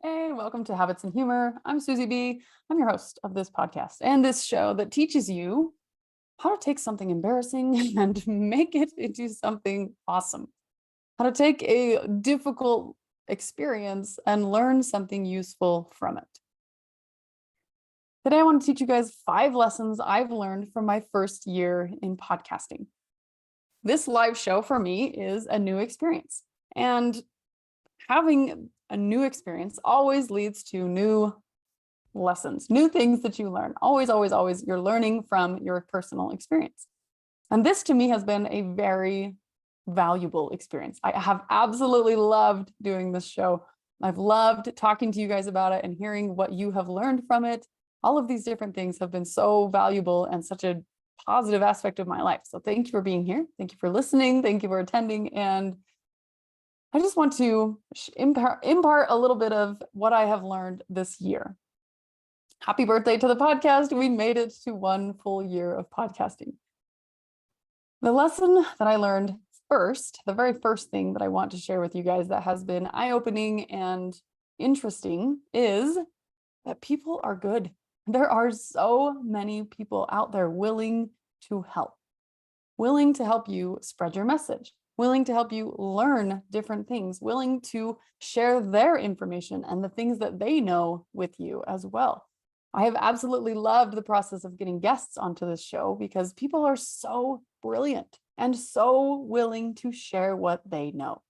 Hey, welcome to Habits and Humor. I'm Susie B. I'm your host of this podcast and this show that teaches you how to take something embarrassing and make it into something awesome. How to take a difficult experience and learn something useful from it. Today, I want to teach you guys 5 lessons I've learned from my first year in podcasting. This live show for me is a new experience, and having a new experience always leads to new lessons, new things that you learn. Always, always, always, you're learning from your personal experience. And this to me has been a very valuable experience. I have absolutely loved doing this show. I've loved talking to you guys about it and hearing what you have learned from it. All of these different things have been so valuable and such a positive aspect of my life. So thank you for being here. Thank you for listening. Thank you for attending. And I just want to impart a little bit of what I have learned this year. Happy birthday to the podcast. We made it to 1 full year of podcasting. The lesson that I learned first, the very first thing that I want to share with you guys that has been eye-opening and interesting is that people are good. There are so many people out there willing to help you spread your message, willing to help you learn different things, willing to share their information and the things that they know with you as well. I have absolutely loved the process of getting guests onto this show because people are so brilliant and so willing to share what they know.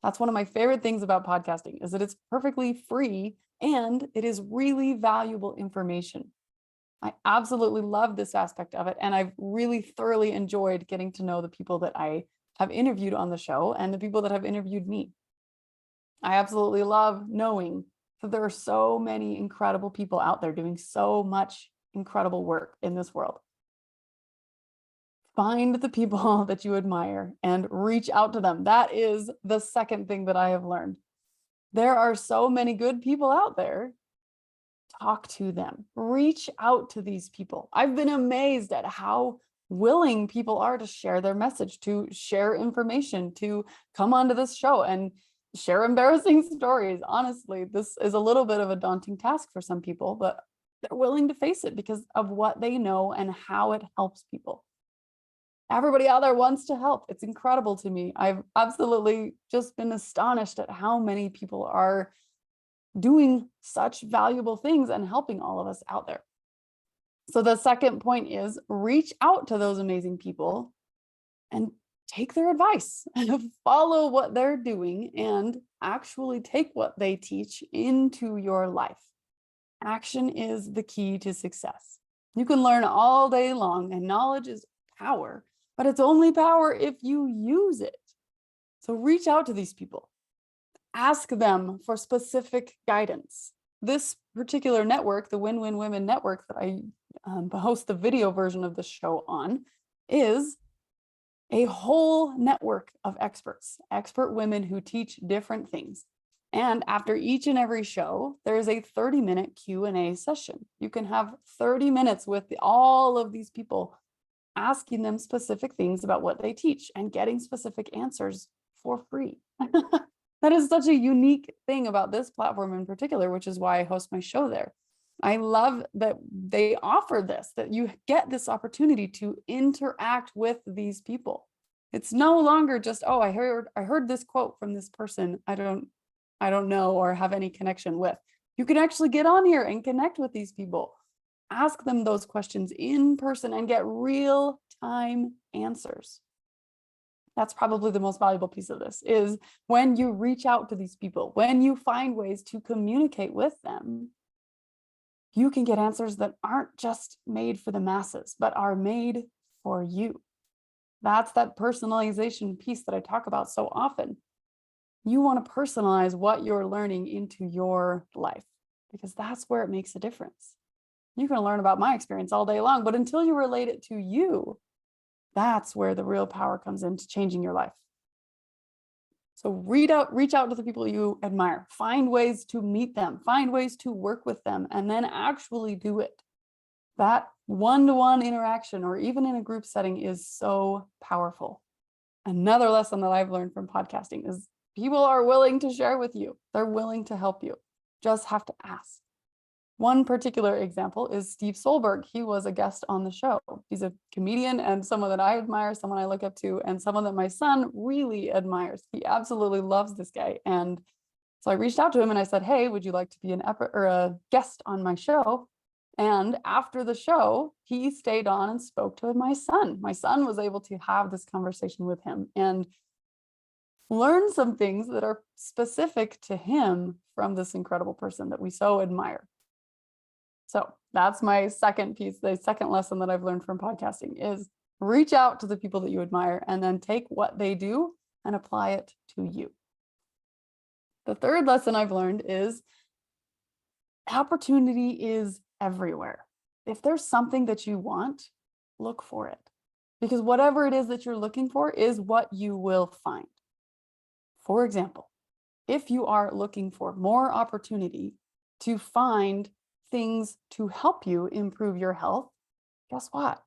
That's one of my favorite things about podcasting is that it's perfectly free and it is really valuable information. I absolutely love this aspect of it, and I've really thoroughly enjoyed getting to know the people that I have interviewed on the show and the people that have interviewed me. I absolutely love knowing that there are so many incredible people out there doing so much incredible work in this world. Find the people that you admire and reach out to them. That is the second thing that I have learned. There are so many good people out there. Talk to them. Reach out to these people. I've been amazed at how willing people are to share their message, to share information, to come onto this show and share embarrassing stories. Honestly, this is a little bit of a daunting task for some people, but they're willing to face it because of what they know and how it helps people. Everybody out there wants to help. It's incredible to me. I've absolutely just been astonished at how many people are doing such valuable things and helping all of us out there. So the second point is reach out to those amazing people and take their advice, follow what they're doing, and actually take what they teach into your life. Action is the key to success. You can learn all day long, and knowledge is power, but it's only power if you use it. So reach out to these people. Ask them for specific guidance. This particular network, the Win-Win Women Network that I host the video version of the show on, is a whole network of experts, expert women who teach different things. And after each and every show, there's a 30-minute Q&A session. You can have 30 minutes with all of these people, asking them specific things about what they teach and getting specific answers for free. That is such a unique thing about this platform in particular, which is why I host my show there. I love that they offer this, that you get this opportunity to interact with these people. It's no longer just, oh, I heard this quote from this person I don't know or have any connection with. You can actually get on here and connect with these people. Ask them those questions in person and get real-time answers. That's probably the most valuable piece of this, is when you reach out to these people, when you find ways to communicate with them, you can get answers that aren't just made for the masses, but are made for you. That's that personalization piece that I talk about so often. You want to personalize what you're learning into your life, because that's where it makes a difference. You can learn about my experience all day long, but until you relate it to you, that's where the real power comes into changing your life. So reach out to the people you admire, find ways to meet them, find ways to work with them, and then actually do it. That one-to-one interaction, or even in a group setting, is so powerful. Another lesson that I've learned from podcasting is people are willing to share with you. They're willing to help you. just have to ask. One particular example is Steve Solberg. He was a guest on the show. He's a comedian and someone that I admire, someone I look up to, and someone that my son really admires. He absolutely loves this guy. And so I reached out to him and I said, hey, would you like to be a guest on my show? And after the show, he stayed on and spoke to my son. My son was able to have this conversation with him and learn some things that are specific to him from this incredible person that we so admire. So that's my second piece. The second lesson that I've learned from podcasting is reach out to the people that you admire and then take what they do and apply it to you. The third lesson I've learned is opportunity is everywhere. If there's something that you want, look for it. Because whatever it is that you're looking for is what you will find. For example, if you are looking for more opportunity to find things to help you improve your health, guess what?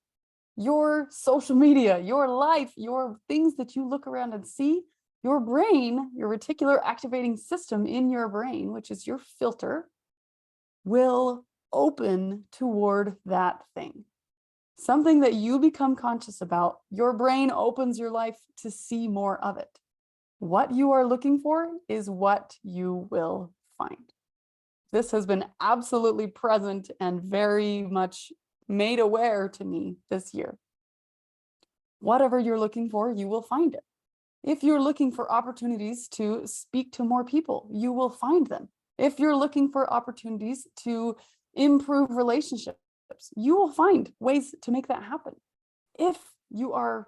Your social media, your life, your things that you look around and see, your brain, your reticular activating system in your brain, which is your filter, will open toward that thing. Something that you become conscious about, your brain opens your life to see more of it. What you are looking for is what you will find. This has been absolutely present and very much made aware to me this year. Whatever you're looking for, you will find it. If you're looking for opportunities to speak to more people, you will find them. If you're looking for opportunities to improve relationships, you will find ways to make that happen. If you are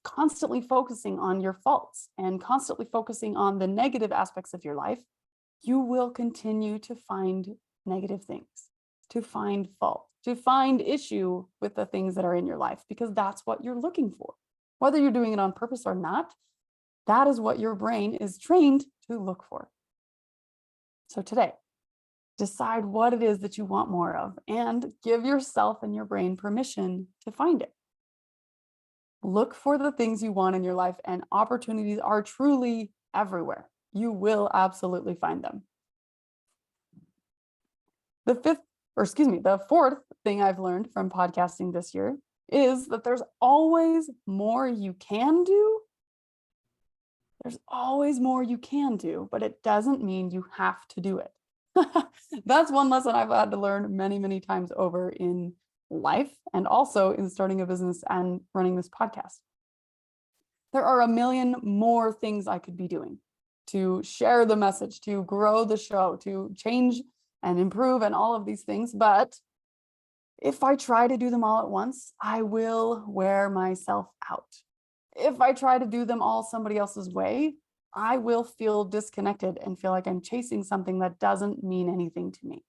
constantly focusing on your faults and constantly focusing on the negative aspects of your life, you will continue to find negative things, to find fault, to find issue with the things that are in your life, because that's what you're looking for. Whether you're doing it on purpose or not, that is what your brain is trained to look for. So today, decide what it is that you want more of and give yourself and your brain permission to find it. Look for the things you want in your life, and opportunities are truly everywhere. You will absolutely find them. The fourth thing I've learned from podcasting this year is that there's always more you can do. There's always more you can do, but it doesn't mean you have to do it. That's one lesson I've had to learn many, many times over in life and also in starting a business and running this podcast. There are a million more things I could be doing to share the message, to grow the show, to change and improve and all of these things. But if I try to do them all at once, I will wear myself out. If I try to do them all somebody else's way, I will feel disconnected and feel like I'm chasing something that doesn't mean anything to me.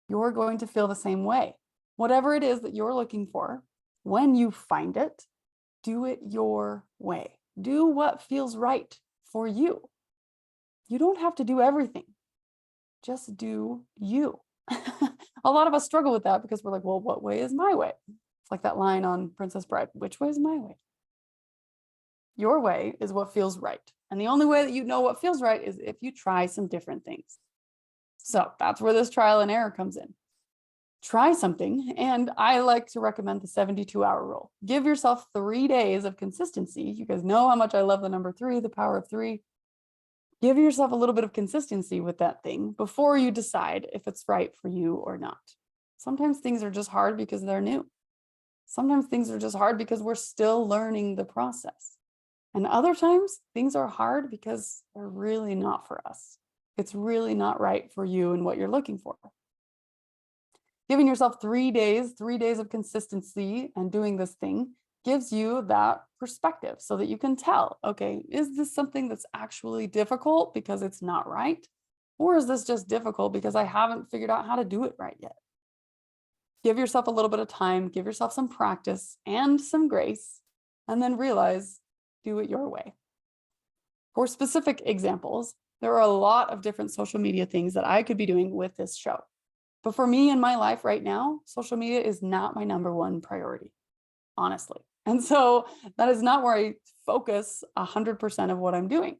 You're going to feel the same way. Whatever it is that you're looking for, when you find it, do it your way. Do what feels right for you. You don't have to do everything. Just do you. A lot of us struggle with that because we're like, well, what way is my way? It's like that line on Princess Bride, which way is my way? Your way is what feels right. And the only way that you know what feels right is if you try some different things. So that's where this trial and error comes in. Try something, and I like to recommend the 72-hour rule. Give yourself 3 days of consistency. You guys know how much I love the number 3, the power of 3. Give yourself a little bit of consistency with that thing before you decide if it's right for you or not. Sometimes things are just hard because they're new. Sometimes things are just hard because we're still learning the process. And other times things are hard because they're really not for us. It's really not right for you and what you're looking for. Giving yourself 3 days of consistency and doing this thing gives you that perspective so that you can tell, okay, is this something that's actually difficult because it's not right? Or is this just difficult because I haven't figured out how to do it right yet? Give yourself a little bit of time, give yourself some practice and some grace, and then realize, do it your way. For specific examples, there are a lot of different social media things that I could be doing with this show. But for me in my life right now, social media is not my number one priority, honestly. And so that is not where I focus 100% of what I'm doing.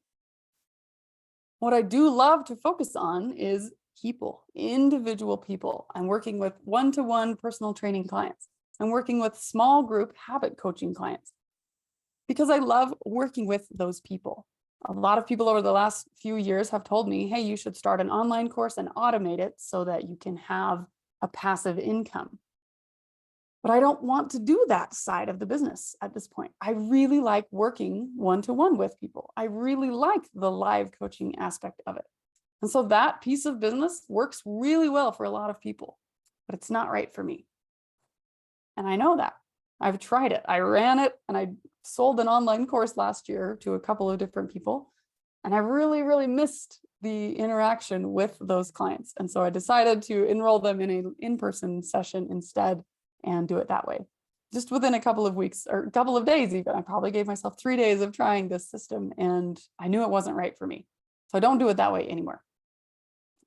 What I do love to focus on is people, individual people. I'm working with one-to-one personal training clients. I'm working with small group habit coaching clients because I love working with those people. A lot of people over the last few years have told me, hey, you should start an online course and automate it so that you can have a passive income. But I don't want to do that side of the business at this point. I really like working one-to-one with people. I really like the live coaching aspect of it. And so that piece of business works really well for a lot of people, but it's not right for me. And I know that. I've tried it. I ran it and I sold an online course last year to a couple of different people. And I really, really missed the interaction with those clients. And so I decided to enroll them in an in-person session instead and do it that way. Just within a couple of weeks or a couple of days even, I probably gave myself 3 days of trying this system and I knew it wasn't right for me. So I don't do it that way anymore.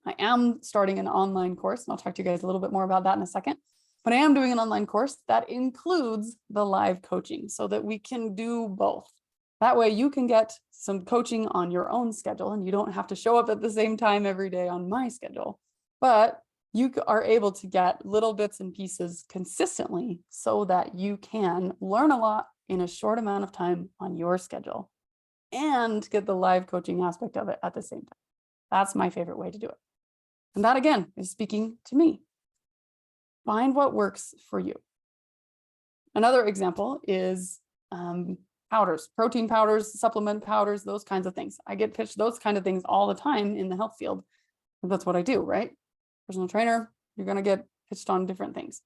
I am starting an online course and I'll talk to you guys a little bit more about that in a second. But I am doing an online course that includes the live coaching so that we can do both. That way you can get some coaching on your own schedule and you don't have to show up at the same time every day on my schedule. But you are able to get little bits and pieces consistently so that you can learn a lot in a short amount of time on your schedule and get the live coaching aspect of it at the same time. That's my favorite way to do it. And that again is speaking to me. Find what works for you. Another example is powders, protein powders, supplement powders, those kinds of things. I get pitched those kind of things all the time in the health field. That's what I do, right? Personal trainer, you're going to get pitched on different things.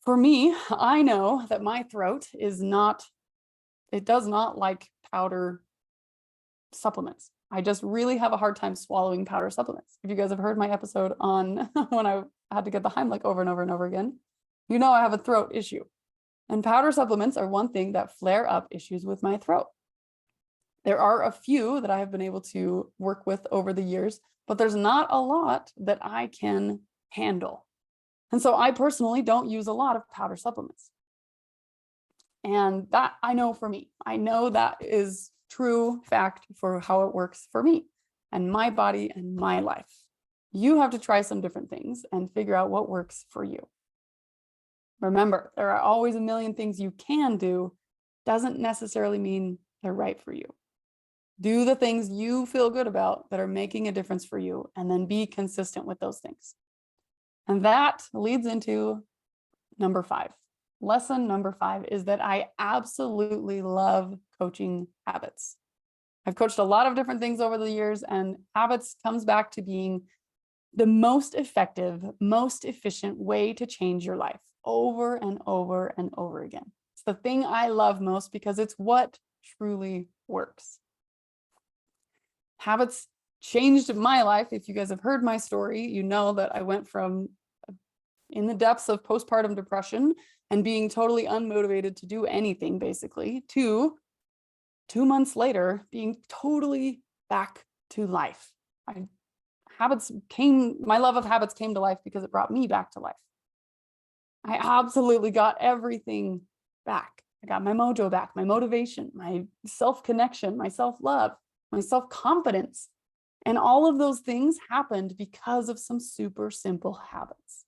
For me, I know that my throat is not, it does not like powder supplements. I just really have a hard time swallowing powder supplements. If you guys have heard my episode on when I had to get the Heimlich over and over and over again, you know I have a throat issue. And powder supplements are one thing that flare up issues with my throat. There are a few that I have been able to work with over the years, but there's not a lot that I can handle. And so I personally don't use a lot of powder supplements. And that I know for me, I know that is true fact for how it works for me and my body and my life. You have to try some different things and figure out what works for you. Remember, there are always a million things you can do, doesn't necessarily mean they're right for you. Do the things you feel good about that are making a difference for you, and then be consistent with those things. And that leads into number 5. Lesson number 5 is that I absolutely love coaching habits. I've coached a lot of different things over the years, and habits comes back to being the most effective, most efficient way to change your life over and over and over again. It's the thing I love most because it's what truly works. Habits changed my life. If you guys have heard my story, you know that I went from in the depths of postpartum depression and being totally unmotivated to do anything basically to 2 months later being totally back to life. My love of habits came to life because it brought me back to life. I absolutely got everything back. I got my mojo back, my motivation, my self-connection, my self-love, my self-confidence. And all of those things happened because of some super simple habits.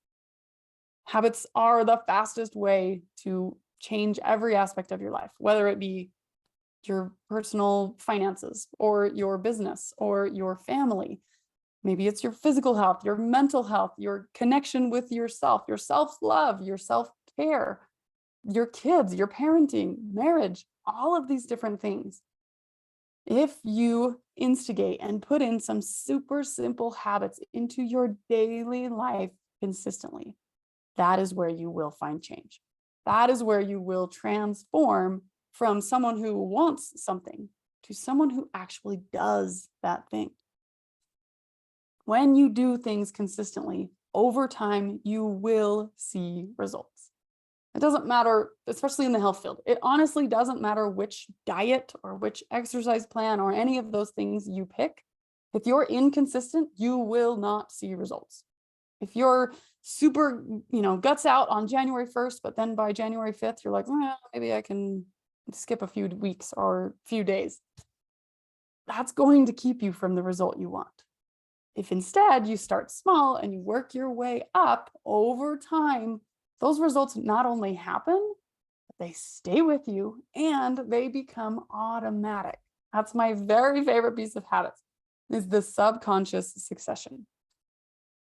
Habits are the fastest way to change every aspect of your life, whether it be your personal finances or your business or your family. Maybe it's your physical health, your mental health, your connection with yourself, your self-love, your self-care, your kids, your parenting, marriage, all of these different things. If you instigate and put in some super simple habits into your daily life consistently, that is where you will find change. That is where you will transform from someone who wants something to someone who actually does that thing. When you do things consistently, over time, you will see results. It doesn't matter, especially in the health field. It honestly doesn't matter which diet or which exercise plan or any of those things you pick. If you're inconsistent, you will not see results. If you're super, guts out on January 1st, but then by January 5th, you're like, well, maybe I can skip a few weeks or few days. that's going to keep you from the result you want. If instead you start small and you work your way up over time, those results not only happen, but they stay with you and they become automatic. That's my very favorite piece of habits, is the subconscious succession.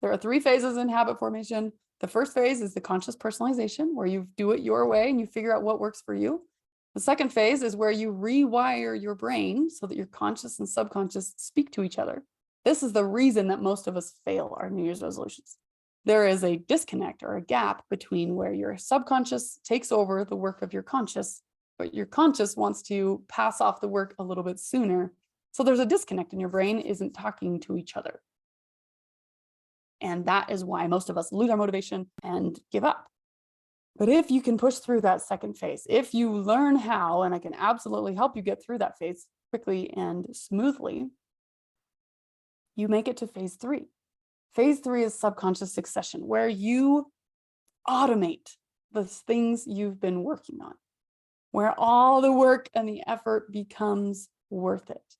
There are 3 phases in habit formation. The first phase is the conscious personalization, where you do it your way and you figure out what works for you. The second phase is where you rewire your brain so that your conscious and subconscious speak to each other. This is the reason that most of us fail our New Year's resolutions. There is a disconnect or a gap between where your subconscious takes over the work of your conscious, but your conscious wants to pass off the work a little bit sooner. So there's a disconnect and your brain isn't talking to each other. And that is why most of us lose our motivation and give up. But if you can push through that second phase, if you learn how, and I can absolutely help you get through that phase quickly and smoothly, you make it to phase 3. Phase 3 is subconscious succession, where you automate the things you've been working on, where all the work and the effort becomes worth it,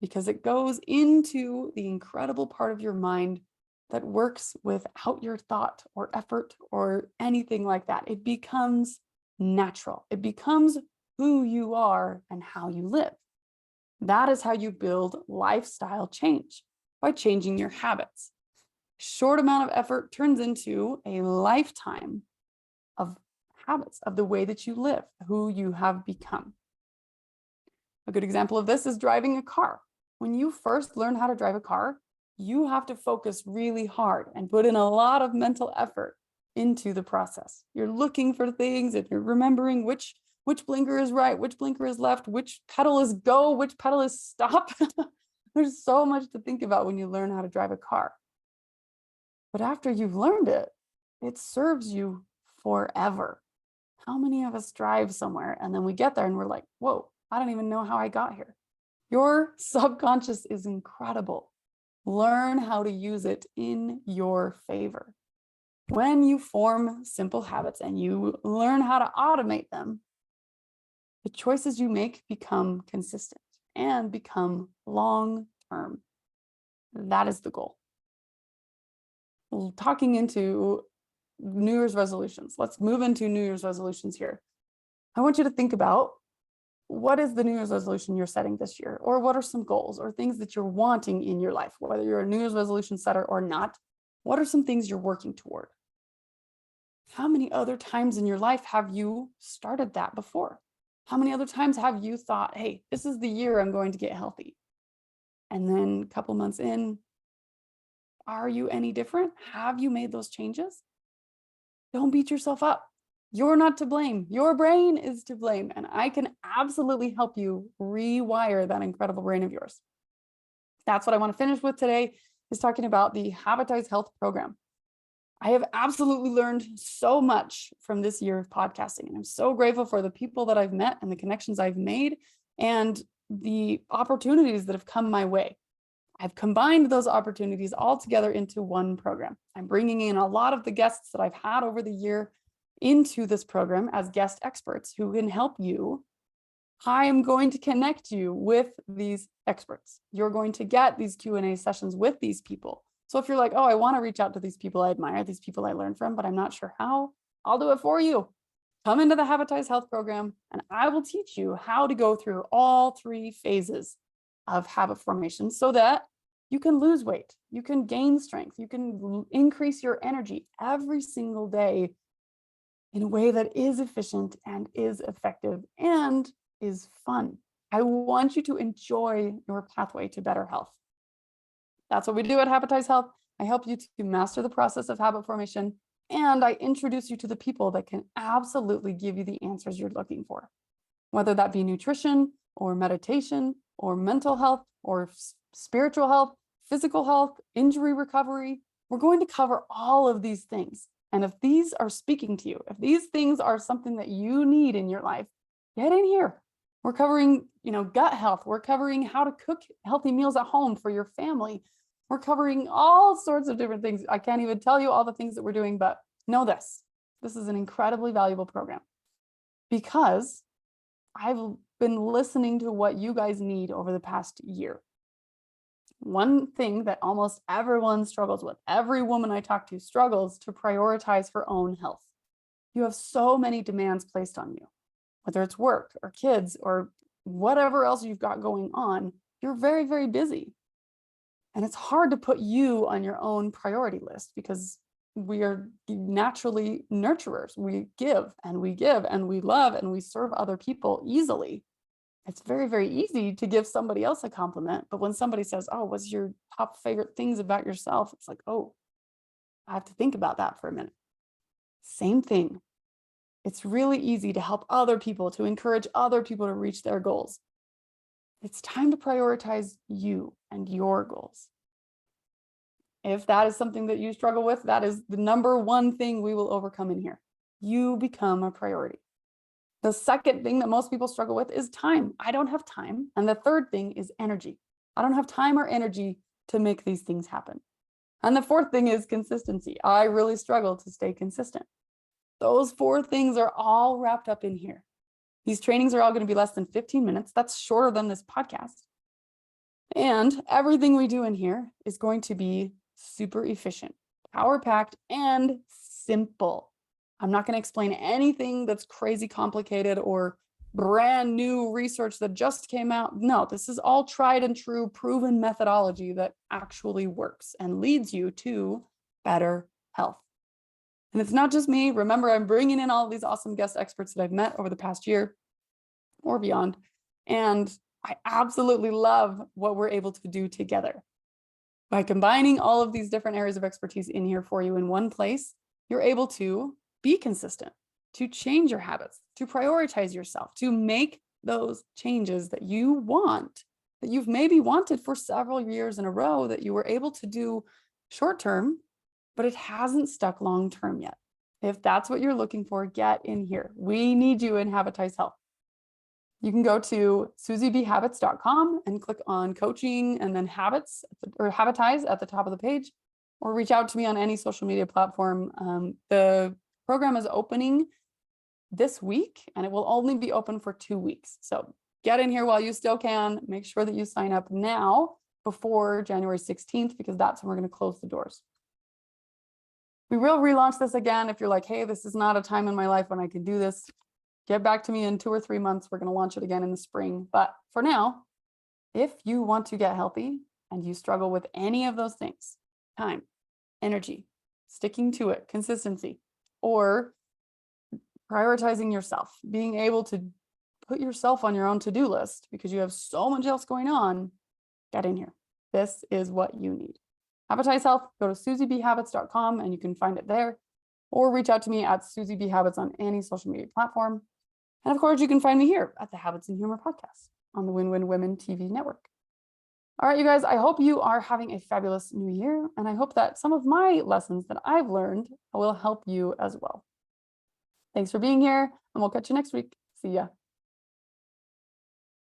because it goes into the incredible part of your mind that works without your thought or effort or anything like that. It becomes natural. It becomes who you are and how you live. That is how you build lifestyle change, by changing your habits. Short amount of effort turns into a lifetime of habits, of the way that you live, who you have become. A good example of this is driving a car. When you first learn how to drive a car, you have to focus really hard and put in a lot of mental effort into the process. You're looking for things and you're remembering which blinker is right, which blinker is left, which pedal is go, which pedal is stop. There's so much to think about when you learn how to drive a car. But after you've learned it, it serves you forever. How many of us drive somewhere and then we get there and we're like, whoa, I don't even know how I got here. Your subconscious is incredible. Learn how to use it in your favor. When you form simple habits and you learn how to automate them, the choices you make become consistent and become long-term. That is the goal. Talking into New Year's resolutions. Let's move into New Year's resolutions here. I want you to think about, what is the New Year's resolution you're setting this year? Or what are some goals or things that you're wanting in your life? Whether you're a New Year's resolution setter or not, what are some things you're working toward? How many other times in your life have you started that before? How many other times have you thought, hey, this is the year I'm going to get healthy? And then a couple months in, are you any different? Have you made those changes? Don't beat yourself up. You're not to blame. Your brain is to blame. And I can absolutely help you rewire that incredible brain of yours. That's what I want to finish with today, is talking about the Habitize Health program. I have absolutely learned so much from this year of podcasting. And I'm so grateful for the people that I've met and the connections I've made and the opportunities that have come my way. I've combined those opportunities all together into one program. I'm bringing in a lot of the guests that I've had over the year into this program as guest experts who can help you. I am going to connect you with these experts. You're going to get these Q&A sessions with these people. So if you're like, oh, I want to reach out to these people I admire, these people I learn from, but I'm not sure how, I'll do it for you. Come into the Habitize Health program and I will teach you how to go through all 3 phases of habit formation so that you can lose weight, you can gain strength, you can increase your energy every single day in a way that is efficient and is effective and is fun. I want you to enjoy your pathway to better health. That's what we do at Habitize Health. I help you to master the process of habit formation, and I introduce you to the people that can absolutely give you the answers you're looking for, whether that be nutrition or meditation or mental health or spiritual health, physical health, injury recovery. We're going to cover all of these things. And if these are speaking to you, if these things are something that you need in your life, get in here. We're covering, gut health. We're covering how to cook healthy meals at home for your family. We're covering all sorts of different things. I can't even tell you all the things that we're doing, but know this. This is an incredibly valuable program because I've been listening to what you guys need over the past year. One thing that almost everyone struggles with, every woman I talk to struggles to prioritize her own health. You have so many demands placed on you, whether it's work or kids or whatever else you've got going on. You're very, very busy. And it's hard to put you on your own priority list because we are naturally nurturers. We give and we give and we love and we serve other people easily. It's very, very easy to give somebody else a compliment. But when somebody says, oh, what's your top favorite things about yourself? It's like, oh, I have to think about that for a minute. Same thing. It's really easy to help other people, to encourage other people to reach their goals. It's time to prioritize you and your goals. If that is something that you struggle with, that is the number one thing we will overcome in here. You become a priority. The second thing that most people struggle with is time. I don't have time. And the third thing is energy. I don't have time or energy to make these things happen. And the fourth thing is consistency. I really struggle to stay consistent. Those four things are all wrapped up in here. These trainings are all going to be less than 15 minutes. That's shorter than this podcast. And everything we do in here is going to be super efficient, power-packed, and simple. I'm not going to explain anything that's crazy complicated or brand new research that just came out. No, this is all tried and true, proven methodology that actually works and leads you to better health. And it's not just me. Remember, I'm bringing in all of these awesome guest experts that I've met over the past year or beyond. And I absolutely love what we're able to do together. By combining all of these different areas of expertise in here for you in one place, you're able to be consistent, to change your habits, to prioritize yourself, to make those changes that you want, that you've maybe wanted for several years in a row, that you were able to do short term, but it hasn't stuck long term yet. If that's what you're looking for, get in here. We need you in Habitize Health. You can go to susiebhabits.com and click on coaching and then habits or Habitize at the top of the page, or reach out to me on any social media platform. The program is opening this week and it will only be open for 2 weeks. So get in here while you still can. Make sure that you sign up now before January 16th, because that's when we're going to close the doors. We will relaunch this again. If you're like, hey, this is not a time in my life when I can do this, get back to me in 2 or 3 months. We're going to launch it again in the spring. But for now, if you want to get healthy and you struggle with any of those things, time, energy, sticking to it, consistency, or prioritizing yourself, being able to put yourself on your own to-do list because you have so much else going on, get in here. This is what you need. Habitize Health, go to susiebhabits.com and you can find it there, or reach out to me at susiebhabits on any social media platform. And of course, you can find me here at the Habits and Humor podcast on the Win-Win Women TV network. All right, you guys, I hope you are having a fabulous new year. And I hope that some of my lessons that I've learned will help you as well. Thanks for being here, and we'll catch you next week. See ya.